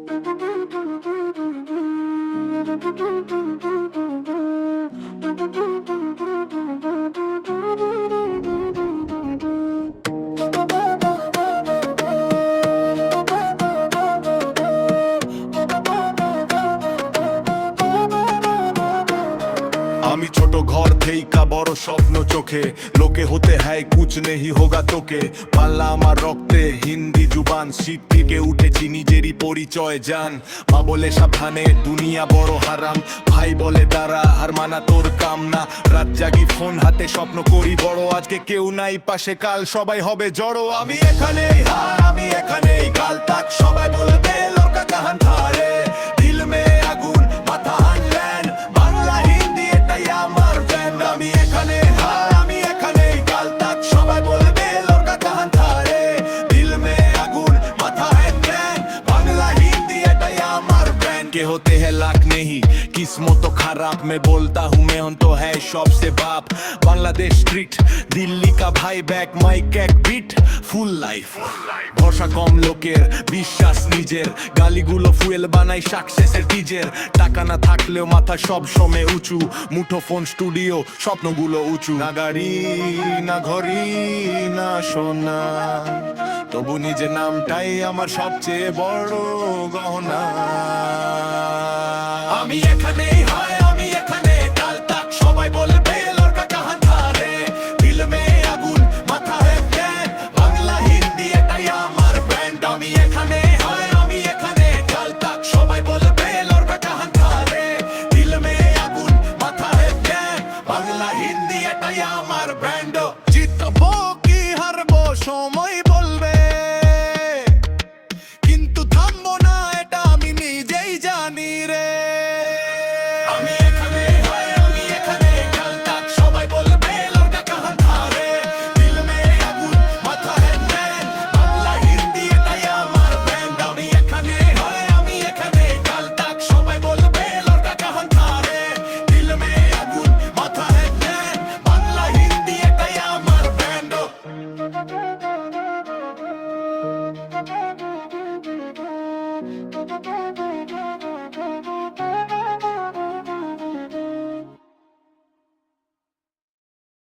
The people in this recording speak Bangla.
আমি ছোট ঘর থেইকা বড় স্বপ্ন চোখে, লোকে হতে হ্যায় কুছ নেহি হোগা তোকে। বাংলা আমার রক্তে, হিন্দি জুবান, শীত থেকে উঠেছি নিজেরই পরিচয় জান। মা বলে সাবধানে, দুনিয়া বড় হারাম, ভাই বলে দাঁড়া, আর মানা তোর কাম না। রাত জাগি ফোন হাতে, স্বপ্ন করি বড়, আজকে কেউ নাই পাশে, কাল সবাই হবে জড়ো। আমি এখানেই হার, আমি এখানেই কাল তাক, সবাই বলবে লোকা কাহান থারে। দিল মে আগুন, মাথা হানলেন, বাংলা হিন্দি এটাই আমার ব্যান্ড। আমি এখানে হার, আমি এখানেই কাল তাক, সবাই বলবে লোকা কাহান থারে। দিল মে আগুন, মাথা হানলেন, বাংলা হিন্দি এটাই আমার ব্যান্ড। के होते हैं लाख नहीं, किस्मत तो खराब, मैं बोलता हूँ मैं हूं तो है सबसे बाप। बांग्लादेश स्ट्रीट, दिल्ली का भाई बैक, माइक एक बीट, ফুল লাইফ। ভরসা কম লোকের, বিশ্বাস নিজের, গালিগুলো ফুয়েল বানাই সাকসেসের ডিজের। টাকা না থাকলেও মাথা সব সময় উঁচু, মুঠো ফোন স্টুডিও, স্বপ্নগুলো উঁচু। না গাড়ি না ঘড়ি না সোনা, তবু নিজের নামটাই আমার সবচেয়ে বড় গহনা। আমি এখানে